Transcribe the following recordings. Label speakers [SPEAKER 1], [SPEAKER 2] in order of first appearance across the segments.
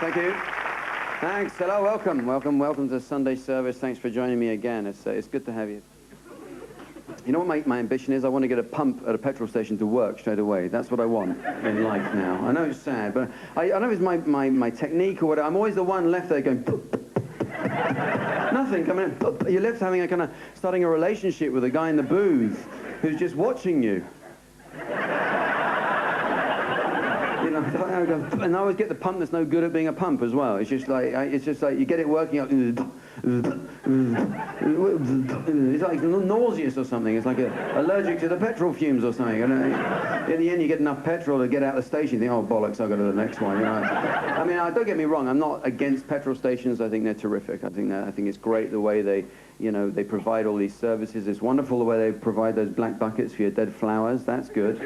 [SPEAKER 1] Thank you. Thanks. Hello, welcome to Sunday service. Thanks for joining me again. It's good to have you. You know what my ambition is? I want to get a pump at a petrol station to work straight away. That's what I want in life now. I know it's sad, but I don't know if it's my technique or whatever. I'm always the one left there going... Nothing coming in. You're left having a kind of starting a relationship with a guy in the booth who's just watching you. You know, and I always get the pump that's no good at being a pump as well. It's just like you get it working out. It's like nauseous or something. It's like allergic to the petrol fumes or something. And in the end, you get enough petrol to get out of the station. You think, oh bollocks, I'll go to the next one. You know? I mean, don't get me wrong. I'm not against petrol stations. I think they're terrific. I think it's great the way they provide all these services. It's wonderful the way they provide those black buckets for your dead flowers. That's good.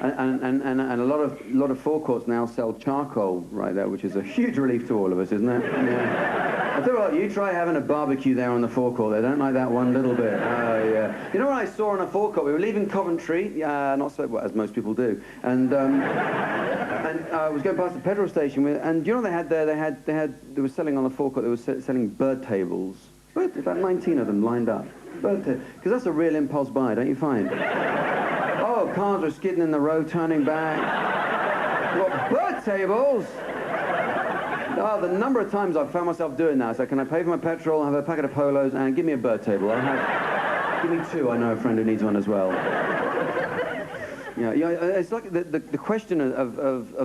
[SPEAKER 1] And a lot of forecourts now sell charcoal right there, which is a huge relief to all of us, isn't it? Yeah. I tell you what, you try having a barbecue there on the forecourt. They don't like that one little bit. Yeah. You know what I saw on a forecourt? We were leaving Coventry, not so well, as most people do, and I was going past the petrol station, and you know what they were selling on the forecourt. They were selling bird tables. About 19 of them lined up. Bird tables, because that's a real impulse buy, don't you find? Oh, cars were skidding in the road, turning back. What, bird tables? Oh, the number of times I've found myself doing that. So can I pay for my petrol, have a packet of polos, and give me a bird table? Give me two. I know a friend who needs one as well. Yeah, it's like the question of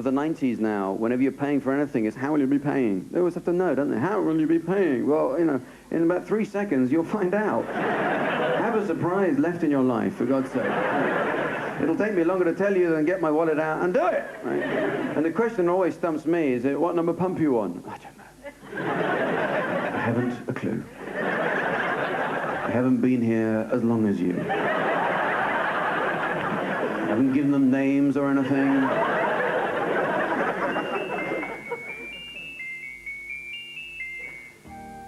[SPEAKER 1] the 90s now, whenever you're paying for anything, is how will you be paying? They always have to know, don't they? How will you be paying? Well, you know, in about 3 seconds, you'll find out. Have a surprise left in your life, for God's sake. It'll take me longer to tell you than get my wallet out and do it. Right? And the question that always stumps me is, what number pump you on? I don't know. I haven't a clue. I haven't been here as long as you. I haven't given them names or anything.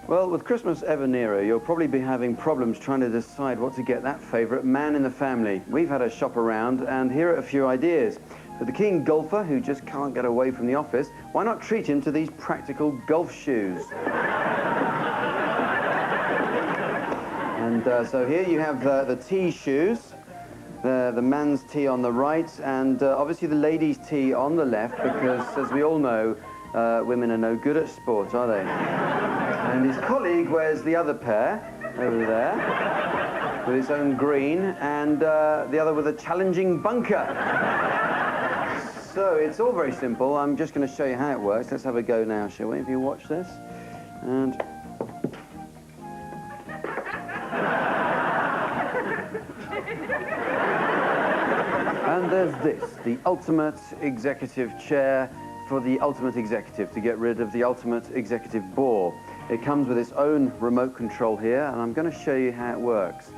[SPEAKER 1] Well, with Christmas ever nearer, you'll probably be having problems trying to decide what to get that favourite man in the family. We've had a shop around, and here are a few ideas. For the keen golfer who just can't get away from the office, why not treat him to these practical golf shoes? And so here you have the tee shoes, the man's tee on the right, and obviously the ladies' tee on the left, because, as we all know, women are no good at sport, are they? And his colleague wears the other pair over there with its own green, and the other with a challenging bunker. So it's all very simple. I'm just going to show you how it works. Let's have a go now, shall we? If you watch this. And there's this, the ultimate executive chair for the ultimate executive, to get rid of the ultimate executive bore. It comes with its own remote control here, and I'm going to show you how it works.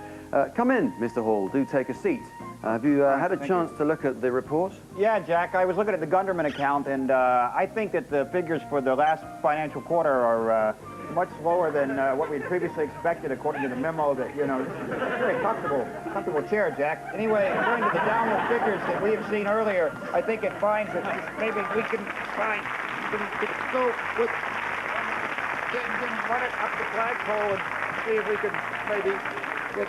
[SPEAKER 1] Come in, Mr. Hall. Do take a seat. Have you had a chance to look at the report?
[SPEAKER 2] Yeah, Jack. I was looking at the Gunderman account, and I think that the figures for the last financial quarter are much lower than what we previously expected, according to the memo that, you know, it's a very comfortable chair, Jack. Anyway, according to the downward figures that we have seen earlier, I think it finds that maybe we can go with... run it up the flagpole and see if we can maybe get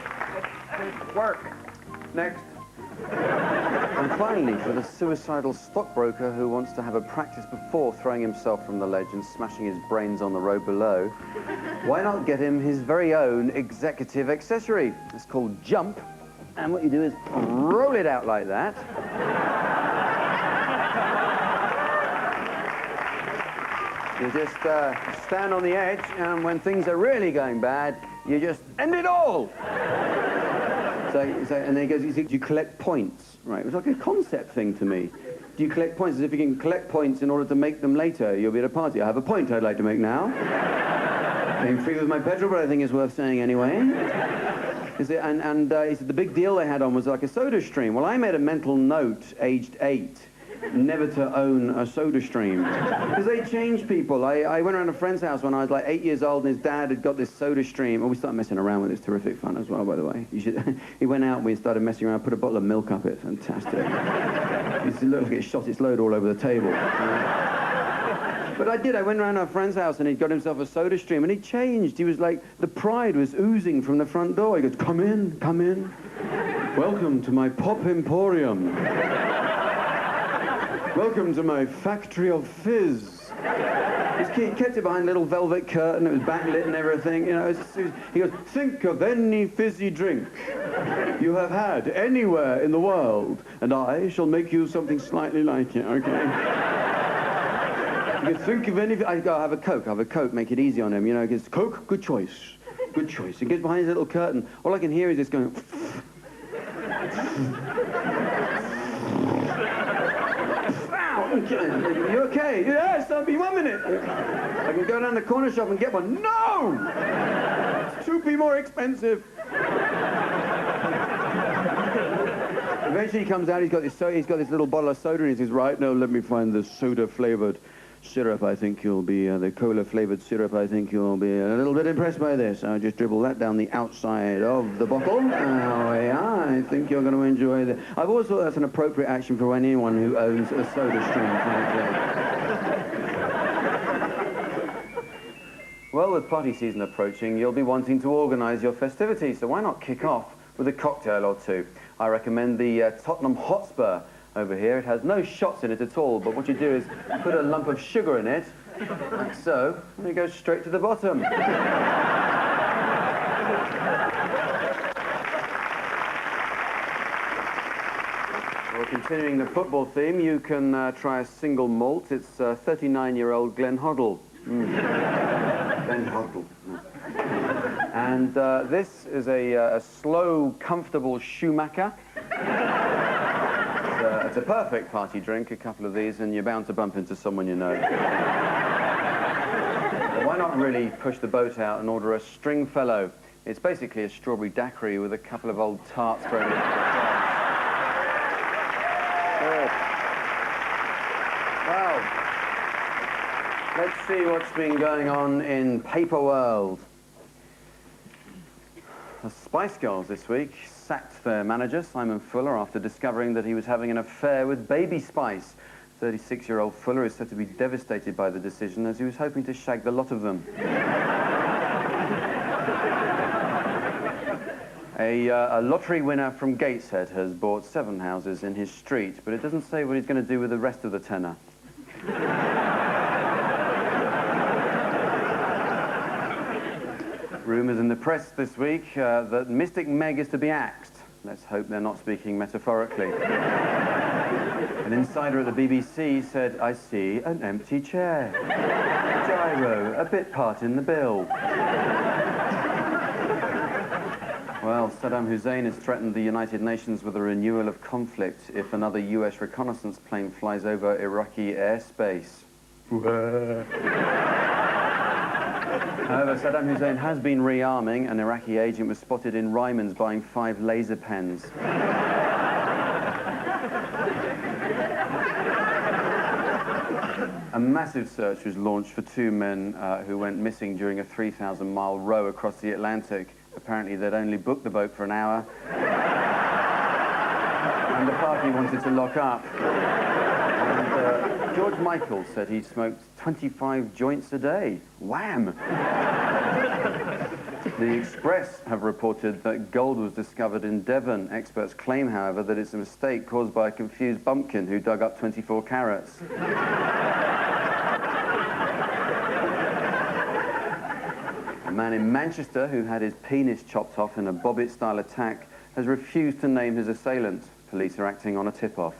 [SPEAKER 2] work.
[SPEAKER 1] Next. And finally, for the suicidal stockbroker who wants to have a practice before throwing himself from the ledge and smashing his brains on the road below, why not get him his very own executive accessory? It's called Jump, and what you do is roll it out like that. You just stand on the edge, and when things are really going bad, you just end it all. And then he goes, do you collect points? Right, it was like a concept thing to me. Do you collect points? As if you can collect points in order to make them later. You'll be at a party. I have a point I'd like to make now. Came free with my petrol, but I think it's worth saying anyway. He said the big deal they had on was like a soda stream. Well, I made a mental note, aged 8, never to own a soda stream. Because they change people. I went around a friend's house when I was like 8 years old, and his dad had got this soda stream. And we started messing around with it. It's terrific fun as well, by the way. He went out and we started messing around, put a bottle of milk up it. Fantastic. It used to look like it shot its load all over the table. But I went around our friend's house and he'd got himself a soda stream and he changed. He was like, the pride was oozing from the front door. He goes, come in, come in. Welcome to my pop emporium. Welcome to my factory of fizz. He kept it behind a little velvet curtain. It was backlit and everything. You know, he goes, think of any fizzy drink you have had anywhere in the world, and I shall make you something slightly like it, okay? You can think of anything. I go, have a Coke, make it easy on him. You know, he goes, Coke, good choice, good choice. He gets behind his little curtain. All I can hear is this going. You okay? Yes, I'll be 1 minute. I can go down the corner shop and get one. No! It's 2p more expensive. Eventually he comes out, he's got this little bottle of soda and he says, right, now let me find the soda-flavored syrup. I think you'll be, the cola-flavored syrup, I think you'll be a little bit impressed by this. I'll just dribble that down the outside of the bottle. Oh, yeah, I think you're going to enjoy that. I've always thought that's an appropriate action for anyone who owns a soda stream, frankly. Well, with party season approaching, you'll be wanting to organise your festivities, so why not kick off with a cocktail or two? I recommend the Tottenham Hotspur over here. It has no shots in it at all, but what you do is put a lump of sugar in it, like so, and it goes straight to the bottom. Well, continuing the football theme, you can try a single malt. It's 39-year-old Glen Hoddle. Glen Hoddle. And this is a slow, comfortable Schumacher. It's a perfect party drink, a couple of these, and you're bound to bump into someone you know. But why not really push the boat out and order a Stringfellow? It's basically a strawberry daiquiri with a couple of old tarts thrown in. Oh. Well, let's see what's been going on in Paper World. The Spice Girls this week sacked their manager, Simon Fuller, after discovering that he was having an affair with Baby Spice. 36-year-old Fuller is said to be devastated by the decision, as he was hoping to shag the lot of them. A lottery winner from Gateshead has bought 7 houses in his street, but it doesn't say what he's going to do with the rest of the tenner. Rumours in the press this week that Mystic Meg is to be axed. Let's hope they're not speaking metaphorically. An insider at the BBC said, I see an empty chair. Gyro, a bit part in the bill. Well, Saddam Hussein has threatened the United Nations with a renewal of conflict if another US reconnaissance plane flies over Iraqi airspace. However, Saddam Hussein has been rearming. An Iraqi agent was spotted in Ryman's buying 5 laser pens. A massive search was launched for 2 men who went missing during a 3,000-mile row across the Atlantic. Apparently, they'd only booked the boat for an hour. And the party wanted to lock up. And George Michael said he smoked 25 joints a day. Wham! The Express have reported that gold was discovered in Devon. Experts claim, however, that it's a mistake caused by a confused bumpkin who dug up 24 carats. A man in Manchester who had his penis chopped off in a Bobbit-style attack has refused to name his assailant. Police are acting on a tip-off.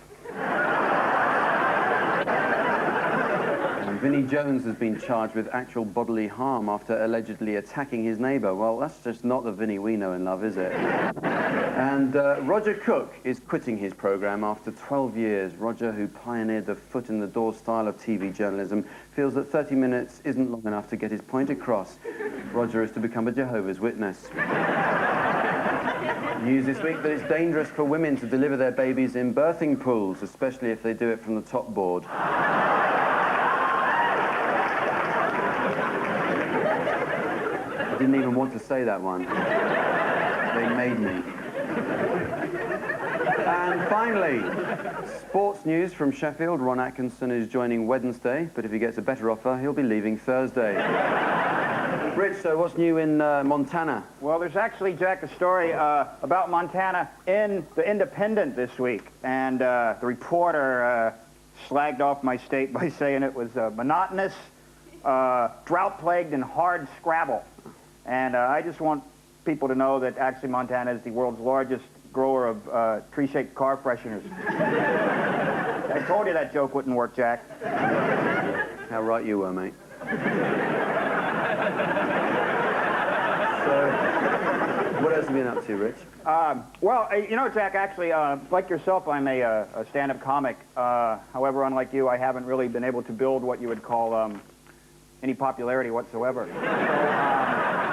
[SPEAKER 1] Vinnie Jones has been charged with actual bodily harm after allegedly attacking his neighbour. Well, that's just not the Vinnie we know and love, is it? And Roger Cook is quitting his programme after 12 years. Roger, who pioneered the foot-in-the-door style of TV journalism, feels that 30 minutes isn't long enough to get his point across. Roger is to become a Jehovah's Witness. News this week that it's dangerous for women to deliver their babies in birthing pools, especially if they do it from the top board. I didn't even want to say that one. They made me. And finally, sports news from Sheffield. Ron Atkinson is joining Wednesday, but if he gets a better offer, he'll be leaving Thursday. Rich, so what's new in Montana?
[SPEAKER 2] Well, there's actually, Jack, a story about Montana in The Independent this week. And the reporter slagged off my state by saying it was monotonous, drought-plagued, and hard Scrabble. And I just want people to know that actually Montana is the world's largest grower of tree-shaped car fresheners. I told you that joke wouldn't work, Jack.
[SPEAKER 1] How right you were, mate. So, what else have you been up to, Rich?
[SPEAKER 2] Well, you know, Jack, actually, like yourself, I'm a stand-up comic. However, unlike you, I haven't really been able to build what you would call any popularity whatsoever. So,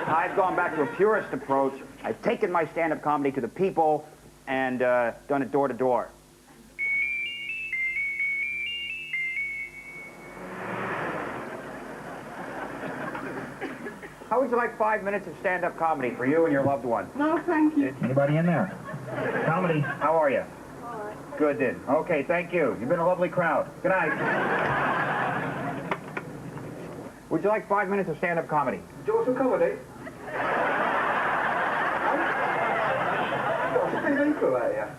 [SPEAKER 2] I've gone back to a purist approach. I've taken my stand-up comedy to the people and done it door to door. How would you like 5 minutes of stand-up comedy for you and your loved one?
[SPEAKER 3] No, thank you.
[SPEAKER 2] Anybody in there? Comedy, how are you?
[SPEAKER 3] All right.
[SPEAKER 2] Good, then. Okay, thank you. You've been a lovely crowd. Good night. Would you like 5 minutes of stand-up comedy?
[SPEAKER 4] Do you want some comedy? What's the TV crew out here?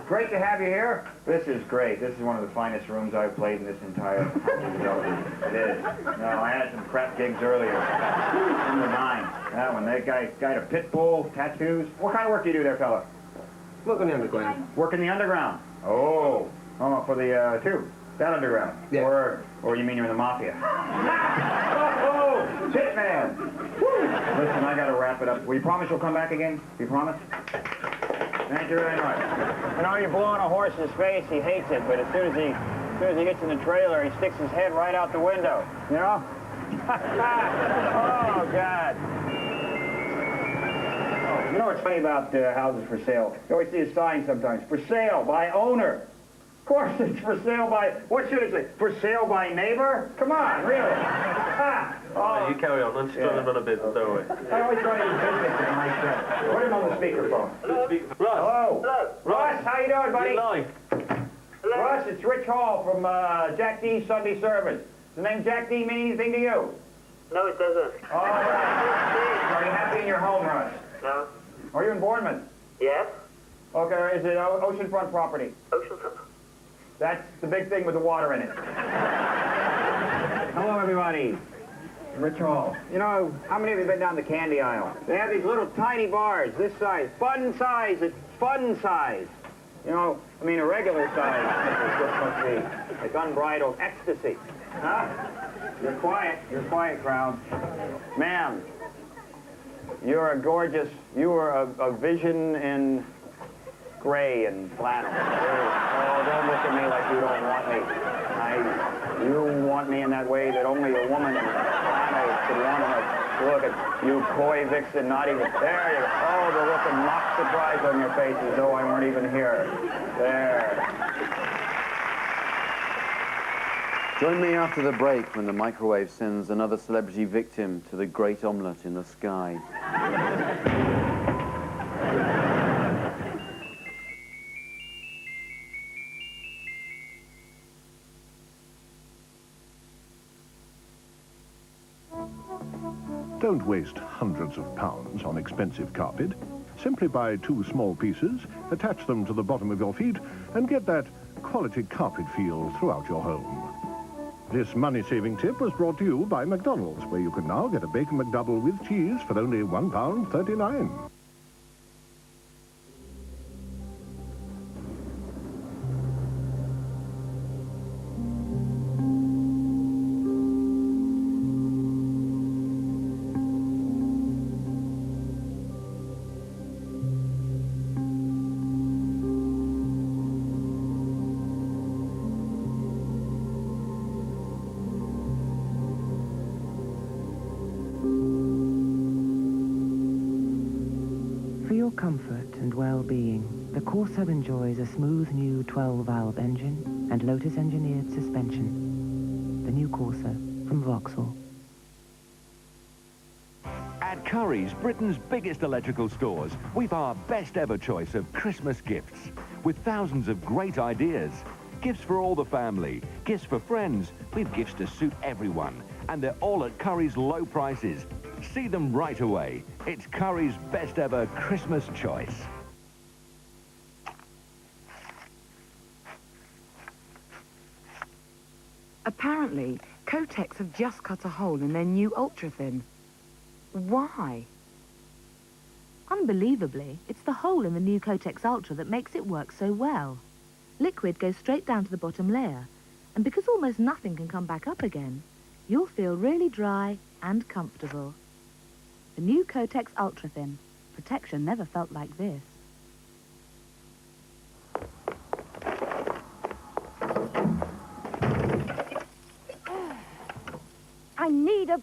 [SPEAKER 2] Great to have you here. This is great. This is one of the finest rooms I've played in this entire building. It is. No, I had some crap gigs earlier. In the 9. That one. That guy had a pit bull, tattoos. What kind of work do you do there, fella?
[SPEAKER 4] Look on the underground.
[SPEAKER 2] Work in the underground. Oh, for the tube. That underground.
[SPEAKER 4] Yeah.
[SPEAKER 2] Or you mean you're in the mafia? Oh, hitman. Listen, I gotta wrap it up. Will you promise you'll come back again? You promise? Thank you very much. You know, you blow on a horse's face, he hates it, but as soon as he gets in the trailer, he sticks his head right out the window. You know? Oh, God. Oh, you know what's funny about houses for sale? You always see a sign sometimes. For sale by owner. Of course, it's for sale by, what should it say? For sale by neighbor? Come on, really?
[SPEAKER 5] You carry on. I'm just trying to run a business, don't we?
[SPEAKER 2] I always try to use business in my show. Put him on the speakerphone.
[SPEAKER 5] Ross.
[SPEAKER 2] Hello.
[SPEAKER 5] Hello.
[SPEAKER 2] Ross, how you doing, buddy?
[SPEAKER 5] You're live.
[SPEAKER 2] Hello. Ross, it's Rich Hall from Jack Dee Sunday Service. Does the name Jack Dee mean anything to you?
[SPEAKER 3] No, it doesn't.
[SPEAKER 2] Oh, are you happy in your home, Ross?
[SPEAKER 3] No.
[SPEAKER 2] Are you in Bournemouth?
[SPEAKER 3] Yes?
[SPEAKER 2] Okay, is it oceanfront property?
[SPEAKER 3] Oceanfront.
[SPEAKER 2] That's the big thing with the water in it. Hello, everybody. Rich Hall. You know, how many of you have been down the candy aisle? They have these little tiny bars, this size. Fun size, it's fun size. You know, I mean, a regular size this must be like unbridled ecstasy. Huh? You're quiet, crowd. Ma'am, you're a gorgeous, you are a vision in gray and flannel. Oh, don't look at me like you don't want me. You want me in that way that only a woman in flannel could want to. Look at you, coy vixen, not even. There you go. Oh, the look of mock surprise on your face as though I weren't even here. There.
[SPEAKER 1] Join me after the break when the microwave sends another celebrity victim to the great omelette in the sky.
[SPEAKER 6] Don't waste hundreds of pounds on expensive carpet. Simply buy 2 small pieces, attach them to the bottom of your feet, and get that quality carpet feel throughout your home. This money-saving tip was brought to you by McDonald's, where you can now get a Bacon McDouble with cheese for only £1.39.
[SPEAKER 7] your comfort and well-being, the Corso enjoys a smooth new 12-valve engine and Lotus-engineered suspension. The new Corso from Vauxhall.
[SPEAKER 8] At Currys, Britain's biggest electrical stores, we've our best ever choice of Christmas gifts, with thousands of great ideas. Gifts for all the family, gifts for friends, with gifts to suit everyone. And they're all at Currys' low prices. See them right away. It's Currys' best ever Christmas choice.
[SPEAKER 9] Apparently, Kotex have just cut a hole in their new ultra-thin. Why?
[SPEAKER 10] Unbelievably, it's the hole in the new Kotex Ultra that makes it work so well. Liquid goes straight down to the bottom layer, and because almost nothing can come back up again, you'll feel really dry and comfortable. The new Kotex Ultra Thin. Protection never felt like this.
[SPEAKER 3] I need a...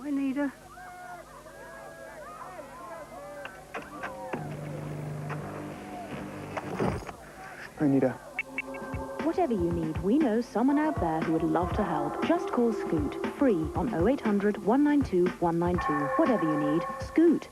[SPEAKER 3] I need a...
[SPEAKER 10] Whatever you need, we know someone out there who would love to help. Just call Scoot, free on 0800 192 192. Whatever you need, Scoot.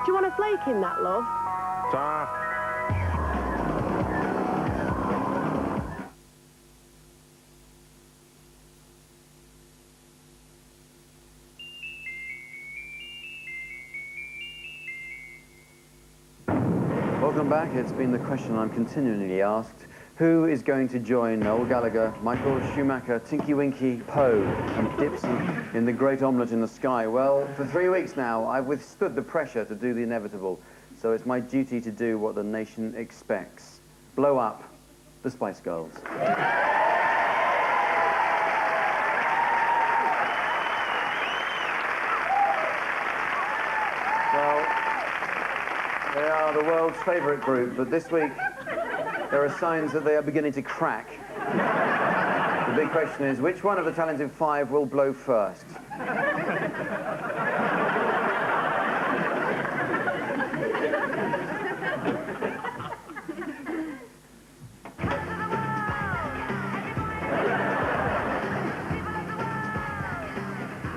[SPEAKER 3] Do you want a flake in that, love?
[SPEAKER 1] Welcome back. It's been the question I'm continually asked. Who is going to join Noel Gallagher, Michael Schumacher, Tinky Winky, Poe and Dipsy in the great omelette in the sky? Well, for 3 weeks now, I've withstood the pressure to do the inevitable. So it's my duty to do what the nation expects. Blow up the Spice Girls. Well, they are the world's favourite group, but this week there are signs that they are beginning to crack. The big question is, which one of the talented five will blow first?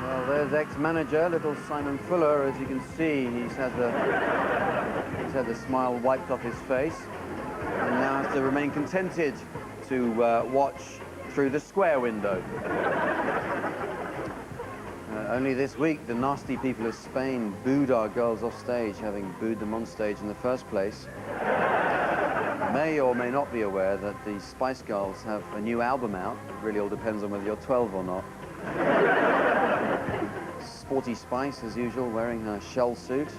[SPEAKER 1] Well, there's ex-manager, little Simon Fuller. As you can see, he's had the smile wiped off his face. And now has to remain contented to watch through the square window. Only this week, the nasty people of Spain booed our girls off stage, having booed them on stage in the first place. May or may not be aware that the Spice Girls have a new album out. It really all depends on whether you're 12 or not. Sporty Spice, as usual, wearing her shell suit.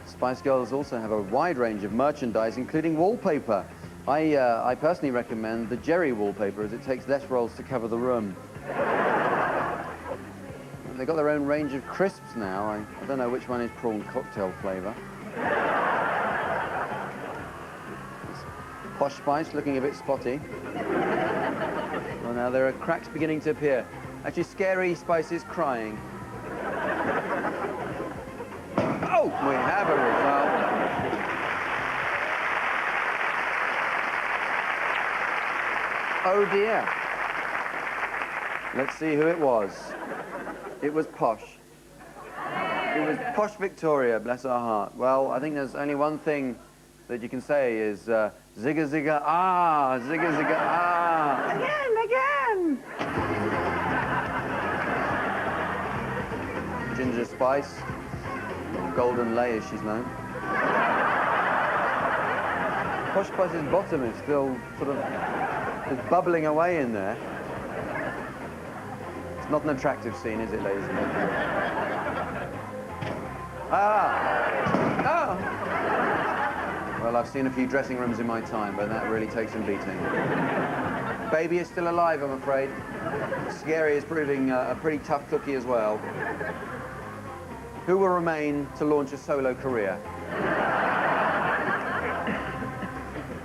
[SPEAKER 1] Spice Girls also have a wide range of merchandise, including wallpaper. I personally recommend the Jerry wallpaper, as it takes less rolls to cover the room. And they've got their own range of crisps now. I don't know which one is prawn cocktail flavour. Posh Spice looking a bit spotty. Well, now there are cracks beginning to appear. Actually, Scary Spice is crying. Oh, we have a result. Oh dear. Let's see who it was. It was Posh. It was Posh Victoria, bless her heart. Well, I think there's only one thing that you can say is zigga zigga ah, zigga zigga ah.
[SPEAKER 3] Again!
[SPEAKER 1] Ginger Spice, Golden Lay as she's known. Posh Spice's bottom is still sort of it's bubbling away in there. It's not an attractive scene, is it, ladies and gentlemen? Oh! Well, I've seen a few dressing rooms in my time, but that really takes some beating. Baby is still alive, I'm afraid. Scary is proving a pretty tough cookie as well. Who will remain to launch a solo career?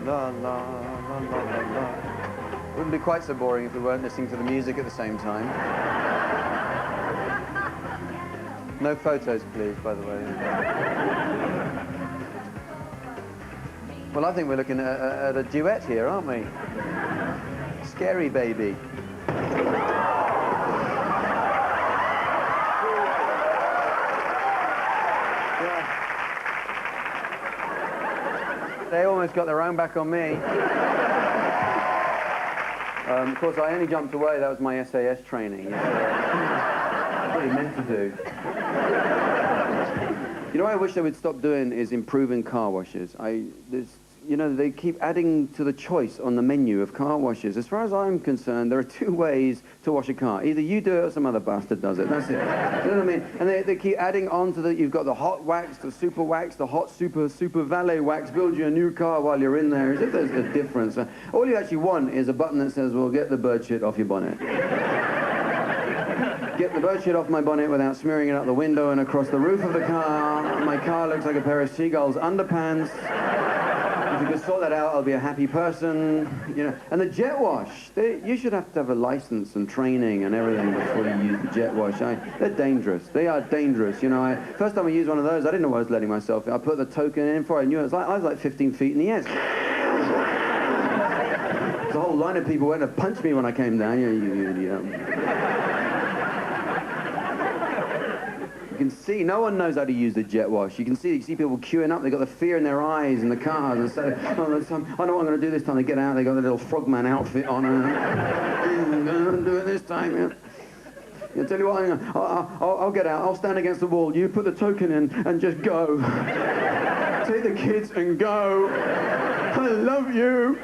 [SPEAKER 1] La, la, la, la, la, la. Wouldn't be quite so boring if we weren't listening to the music at the same time. No photos, please, by the way. Well, I think we're looking at a duet here, aren't we? Scary baby. Yeah. They almost got their own back on me. Of course, I only jumped away. That was my SAS training. That's what he meant to do. You know what I wish they would stop doing is improving car washes. You know, they keep adding to the choice on the menu of car washes. As far as I'm concerned, there are two ways to wash a car. Either you do it or some other bastard does it. That's it. You know what I mean? And they keep adding on to you've got the hot wax, the super wax, the hot super valet wax, build you a new car while you're in there, as if there's a difference. All you actually want is a button that says, well, get the bird shit off your bonnet. Get the bird shit off my bonnet without smearing it out the window and across the roof of the car. My car looks like a pair of seagulls' underpants. If you could sort that out, I'll be a happy person, you know. And the jet wash, you should have to have a license and training and everything before you use the jet wash. They're dangerous. They are dangerous, you know. First time I used one of those, I didn't know what I was letting myself in. I put the token in for it. I knew I was like 15 feet in the air. There's a whole line of people waiting to punch me when I came down. You can see, no one knows how to use the jet wash. You see people queuing up, they've got the fear in their eyes and the cars, and so, oh, I know what I'm going to do this time. They get out, they got the little frogman outfit on, I'm going to do it this time, yeah. I'll tell you what, I'll get out, I'll stand against the wall, you put the token in and just go. Take the kids and go. I love you.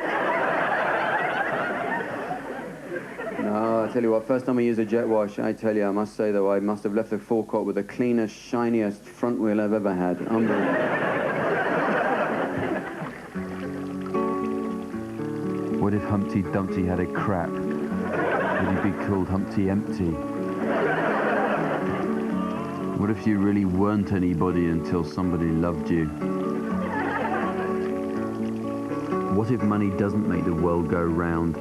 [SPEAKER 1] No, I tell you what, first time I used a jet wash, I tell you, I must say though, I must have left the forecourt with the cleanest, shiniest front wheel I've ever had. Unbelievable. What if Humpty Dumpty had a crap? Would he be called Humpty Empty? What if you really weren't anybody until somebody loved you? What if money doesn't make the world go round?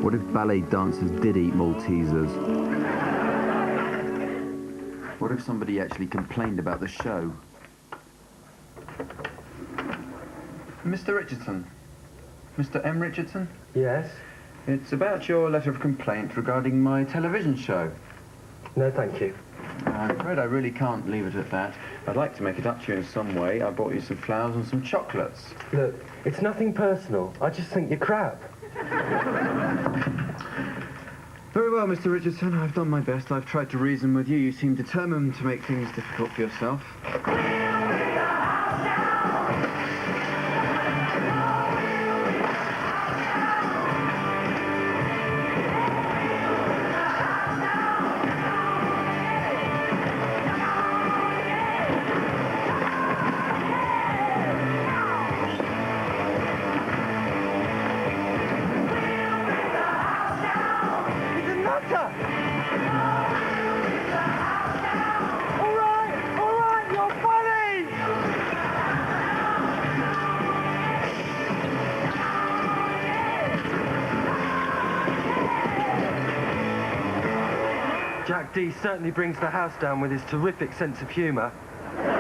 [SPEAKER 1] What if ballet dancers did eat Maltesers? What if somebody actually complained about the show? Mr. Richardson? Mr. M. Richardson?
[SPEAKER 4] Yes?
[SPEAKER 1] It's about your letter of complaint regarding my television show.
[SPEAKER 4] No, thank you.
[SPEAKER 1] I'm afraid I really can't leave it at that. I'd like to make it up to you in some way. I bought you some flowers and some chocolates.
[SPEAKER 4] Look, it's nothing personal. I just think you're crap.
[SPEAKER 1] Very well, Mr. Richardson. I've done my best. I've tried to reason with you. You seem determined to make things difficult for yourself.
[SPEAKER 4] Jack Dee certainly brings the house down with his terrific sense of humour.
[SPEAKER 2] Here's the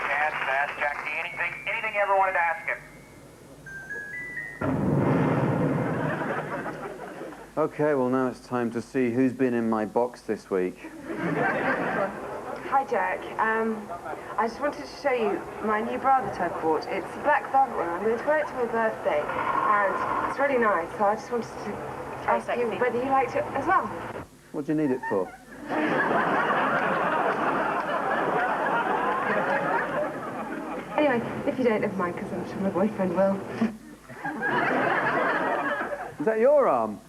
[SPEAKER 2] chance to ask Jack Dee anything you ever wanted to ask him.
[SPEAKER 1] Okay, well now it's time to see who's been in my box this week.
[SPEAKER 11] Hi Jack, I just wanted to show you my new bra that I bought. It's a black velvet one. I'm going to wear it to my birthday, and it's really nice, so I just wanted to ask you whether you liked it as well.
[SPEAKER 1] What do you need it for?
[SPEAKER 11] Anyway, if you don't, never mind, because I'm sure my boyfriend will.
[SPEAKER 1] Is that your arm?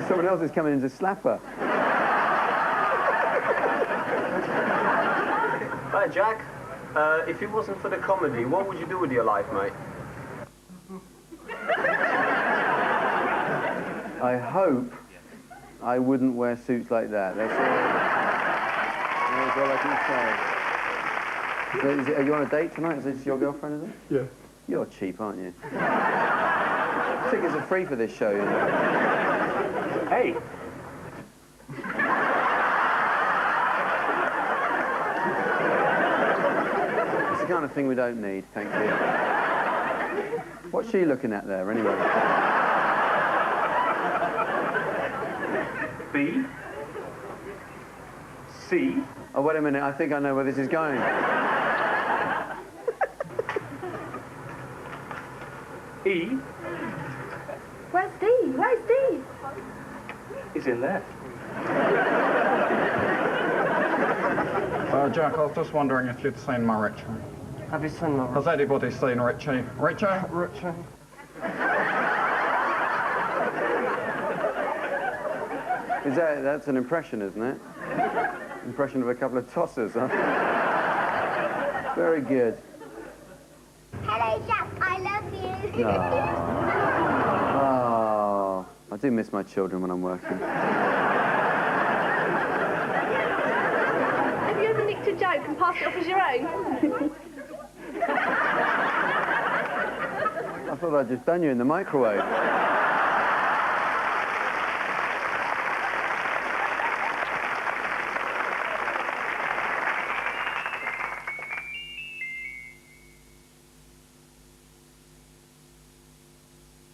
[SPEAKER 1] Someone else is coming in to slap her.
[SPEAKER 5] Hi, Jack. If it wasn't for the comedy, what would you do with your life, mate?
[SPEAKER 1] I hope I wouldn't wear suits like that. That's all I can say. Are you on a date tonight? Is this your girlfriend, is it?
[SPEAKER 6] Yeah.
[SPEAKER 1] You're cheap, aren't you? Tickets are free for this show, you know.
[SPEAKER 5] Hey.
[SPEAKER 1] It's the kind of thing we don't need, thank you. What's she looking at there, anyway?
[SPEAKER 5] B. C.
[SPEAKER 1] Oh, wait a minute, I think I know where this is going.
[SPEAKER 5] E.
[SPEAKER 3] Where's Dee? Where's Dee?
[SPEAKER 5] Is in there.
[SPEAKER 2] Jack, I was just wondering if you'd seen my Richie.
[SPEAKER 4] Have you seen that?
[SPEAKER 2] Has anybody seen Richie? Richie?
[SPEAKER 4] Richie?
[SPEAKER 1] That's an impression, isn't it? Impression of a couple of tossers, huh? Very good.
[SPEAKER 3] Hello, Jack. I love you.
[SPEAKER 1] Oh, I do miss my children when I'm working.
[SPEAKER 3] Have you ever nicked a joke and passed it off as your own?
[SPEAKER 1] I thought I'd just done you in the microwave.